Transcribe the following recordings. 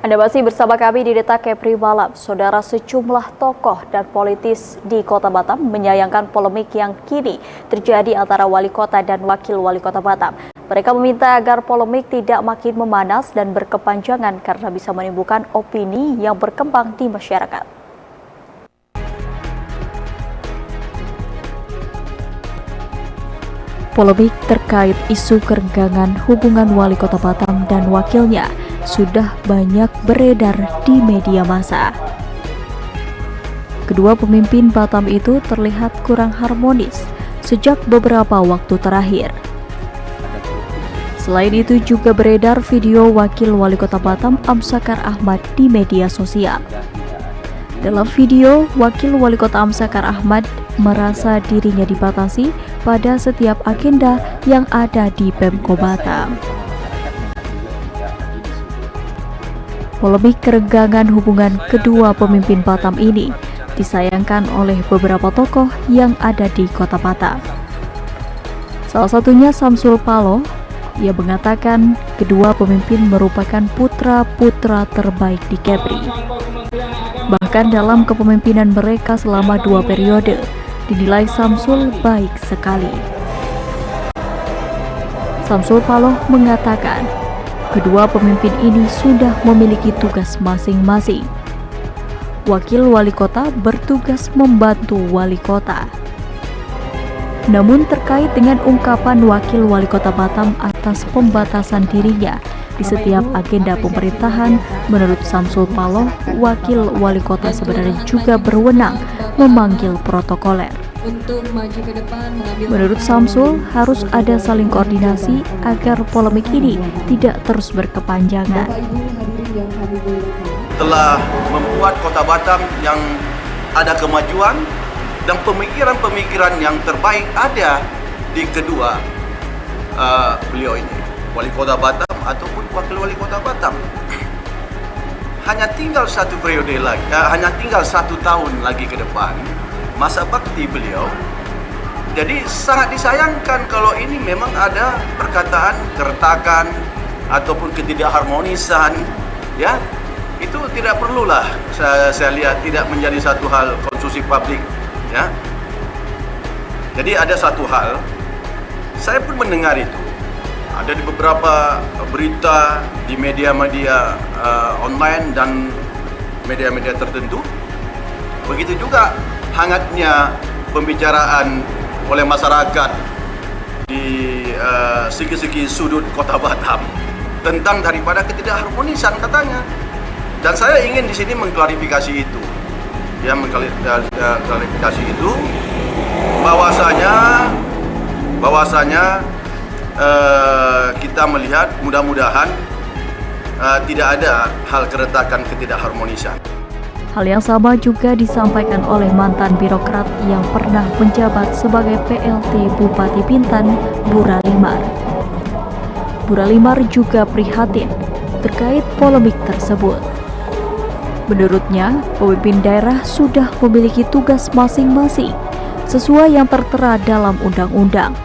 Anda masih bersama kami di Detak Kepri Malam. Saudara, sejumlah tokoh dan politis di Kota Batam menyayangkan polemik yang kini terjadi antara wali kota dan wakil wali kota Batam. Mereka meminta agar polemik tidak makin memanas dan berkepanjangan karena bisa menimbulkan opini yang berkembang di masyarakat. Polemik terkait isu kerenggangan hubungan wali kota Batam dan wakilnya sudah banyak beredar di media massa. Kedua pemimpin Batam itu terlihat kurang harmonis sejak beberapa waktu terakhir. Selain itu juga beredar video wakil wali kota Batam Amsakar Ahmad di media sosial. Dalam video, wakil wali kota Amsakar Ahmad merasa dirinya dibatasi pada setiap agenda yang ada di Pemko Batam. Polemik kerenggangan hubungan kedua pemimpin Batam ini disayangkan oleh beberapa tokoh yang ada di kota Batam. Salah satunya Samsul Paloh, ia mengatakan kedua pemimpin merupakan putra-putra terbaik di Kepri. Bahkan dalam kepemimpinan mereka selama 2 periode, dinilai Samsul baik sekali. Samsul Paloh mengatakan, kedua pemimpin ini sudah memiliki tugas masing-masing. Wakil wali kota bertugas membantu wali kota. Namun terkait dengan ungkapan wakil wali kota Batam atas pembatasan dirinya di setiap agenda pemerintahan, menurut Samsul Paloh, wakil wali kota sebenarnya juga berwenang memanggil protokoler. Menurut Samsul, harus ada saling koordinasi agar polemik ini tidak terus berkepanjangan. Telah membuat kota Batam yang ada kemajuan dan pemikiran-pemikiran yang terbaik ada di kedua beliau ini, wali kota Batam ataupun wakil wali kota Batam. Hanya tinggal 1 periode lagi, hanya tinggal 1 tahun lagi ke depan masa bakti beliau. Jadi sangat disayangkan kalau ini memang ada perkataan keretakan ataupun ketidakharmonisan, ya. Itu tidak perlulah saya lihat tidak menjadi satu hal konsumsi publik, ya. Jadi ada satu hal, saya pun mendengar itu ada di beberapa berita di media-media online dan media-media tertentu. Begitu juga hangatnya pembicaraan oleh masyarakat di segi-segi sudut kota Batam tentang daripada ketidakharmonisan katanya. Dan saya ingin di sini mengklarifikasi itu, ya, mengklarifikasi itu bahwasanya kita melihat mudah-mudahan tidak ada hal keretakan ketidakharmonisan. Hal yang sama juga disampaikan oleh mantan birokrat yang pernah menjabat sebagai PLT Bupati Bintan, Buralimar. Buralimar juga prihatin terkait polemik tersebut. Menurutnya, pemimpin daerah sudah memiliki tugas masing-masing sesuai yang tertera dalam undang-undang.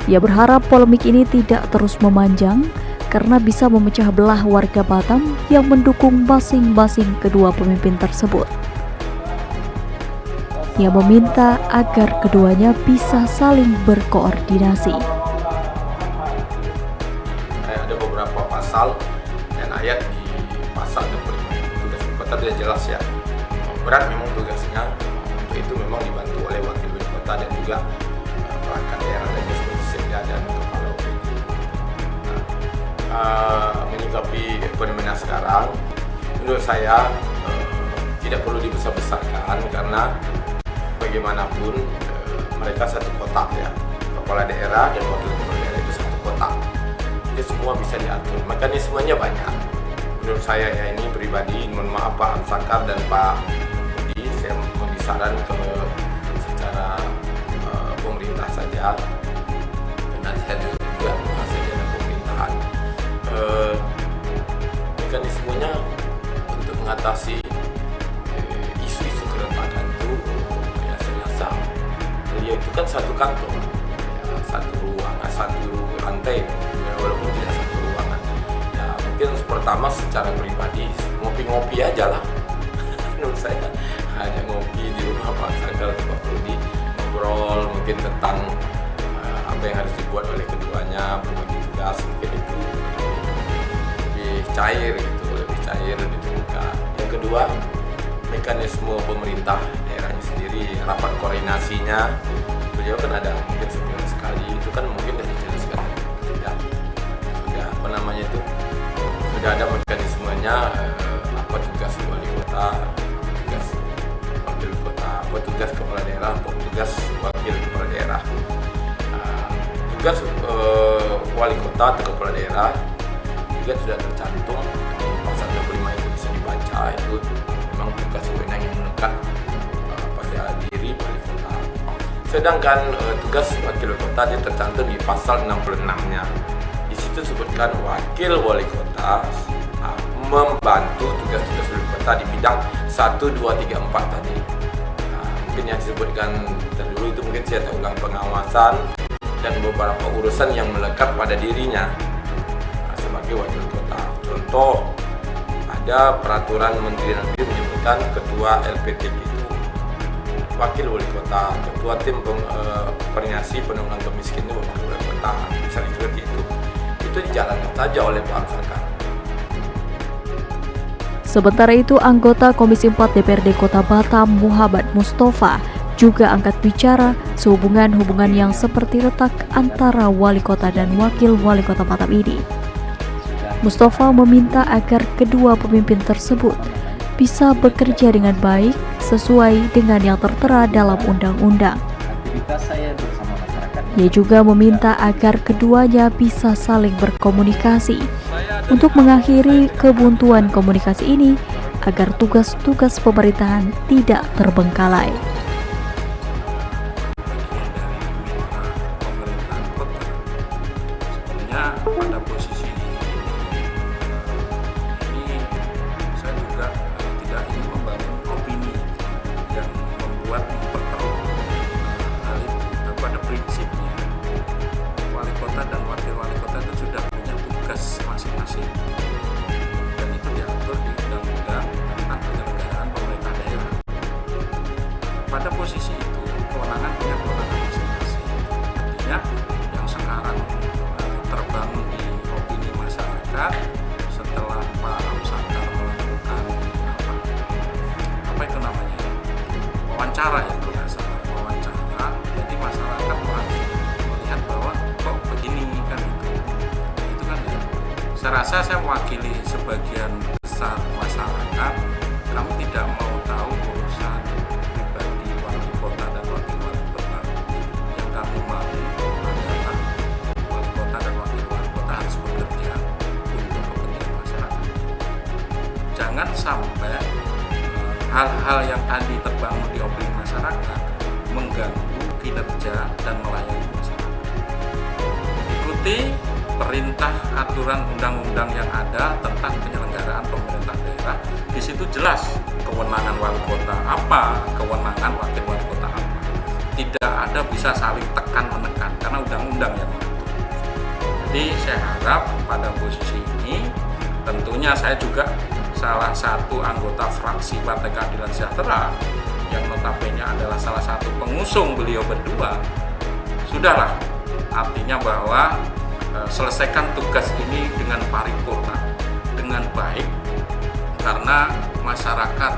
Ia berharap polemik ini tidak terus memanjang karena bisa memecah belah warga Batam yang mendukung masing-masing kedua pemimpin tersebut. Ia meminta agar keduanya bisa saling berkoordinasi. Ada beberapa pasal dan ayat di pasal 25 tugas kota tidak jelas, ya. Berat memang tugasnya, untuk itu memang dibantu oleh wakil wali kota dan juga perangkat daerah dan sekda dan kepala OPD. Menyikapi fenomena sekarang, menurut saya tidak perlu dibesar-besarkan karena bagaimanapun mereka satu kotak, ya. Kepala daerah dan wakil kepala daerah itu satu kotak. Jadi semua bisa diatur, mekanismenya banyak. Menurut saya, ya, ini pribadi, mohon maaf Pak Amsakar dan Pak Budi, saya memberi saran ke secara pemerintah saja, dan saya juga secara pemerintahan. Mekanismenya untuk mengatasi isu-isu keretakan itu, ya, saya rasa beliau itu kan satu kantor, ya, satu ruangan, satu lantai, ya, walaupun tidak satu ruangan, ya, mungkin seperti pertama secara pribadi ngopi-ngopi aja lah. Menurut saya hanya ngopi di rumah Pak Sakar atau Pak Rudi, ngobrol mungkin tentang apa yang harus dibuat oleh keduanya, berbagi tugas, mungkin itu lebih cair gitu, lebih cair, lebih terbuka. Yang kedua, mekanisme pemerintah daerahnya sendiri, rapat koordinasinya, beliau kan ada mungkin sebulan sekali, itu kan mungkin sudah dijelaskan, sudah apa namanya itu, sudah ada mekanismenya, apa tugas wali kota, tugas wakil kota, apa tugas kepala daerah, apa tugas wakil kepala daerah. Tugas wali kota atau kepala daerah juga sudah tercantum pasal 25 itu bisa dibaca, itu memang tugas wewenang yang melekat pada diri wali kota. Sedangkan tugas wakil kota dia tercantum di pasal 66-nya. Di situ sebutkan wakil wali kota membantu tugas-tugas wali kota di bidang 1, 2, 3, 4 tadi. Mungkin yang disebutkan dulu itu mungkin saya ulang pengawasan dan beberapa urusan yang melekat pada dirinya sebagai wakil kota. Contoh, ada peraturan Menteri Negeri menyebutkan ketua LPTK itu wakil wali kota, ketua tim koordinasi penanggulangan kemiskinan itu wakil wali kota, misalnya seperti itu. Itu dijalankan saja oleh Pak Sakar. Sementara itu, anggota Komisi 4 DPRD Kota Batam, Muhammad Mustafa, juga angkat bicara sehubungan-hubungan yang seperti retak antara wali kota dan wakil wali kota Batam ini. Mustafa meminta agar kedua pemimpin tersebut bisa bekerja dengan baik sesuai dengan yang tertera dalam undang-undang. Ia juga meminta agar keduanya bisa saling berkomunikasi untuk mengakhiri kebuntuan komunikasi ini agar tugas-tugas pemerintahan tidak terbengkalai. Pada posisi ini saya juga tidak ingin membangun opini dan memperkeruh hal itu. Pada prinsipnya wali kota dan wakil wali kota itu sudah punya tugas masing-masing dan itu diatur di undang-undang tentang penyelenggaraan pemerintah daerah. Pada posisi itu kewenangan punya kewenangan masing-masing. Artinya yang sekarang terbangun di opini masyarakat setelah Pak Sakar melakukan apa itu namanya wawancara ya, kalau nggak salah wawancara, jadi masyarakat melihat bahwa kok begini kan itu kan ya. Saya rasa saya mewakili sebagian besar masyarakat. Kamu tidak mau tahu urusan pribadi wali kota dan wakil wali kota. Yang kami mau adalah wali kota dan wakil wali kota harus bekerja untuk kepentingan masyarakat. Jangan sampai hal-hal yang tadi terbangun di opini masyarakat mengganggu kinerja dan melayani masyarakat. Ikuti perintah aturan undang-undang yang ada tentang penyelenggaraan pemerintah daerah. Di situ jelas kewenangan wali kota apa, kewenangan wakil wali kota apa. Tidak ada bisa saling tekan-menekan karena undang-undang yang mengatur. Jadi saya harap pada posisi ini, tentunya saya juga salah satu anggota fraksi Partai Keadilan Sejahtera yang notabene adalah salah satu pengusung beliau berdua. Sudahlah, artinya bahwa selesaikan tugas ini dengan paripurna, dengan baik, karena masyarakat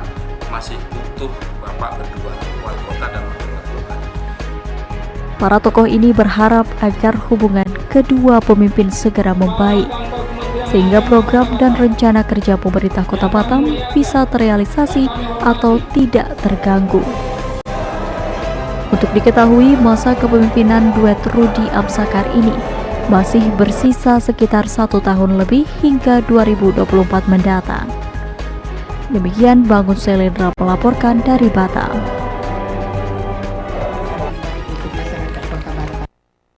masih butuh Bapak berdua, wali kota dan wakil wali kota. Para tokoh ini berharap agar hubungan kedua pemimpin segera membaik, sehingga program dan rencana kerja pemerintah Kota Batam bisa terrealisasi atau tidak terganggu. Untuk diketahui, masa kepemimpinan duet Rudi Amsakar ini masih bersisa sekitar 1 tahun lebih hingga 2024 mendatang. Demikian Bangun Selendra melaporkan dari Batam.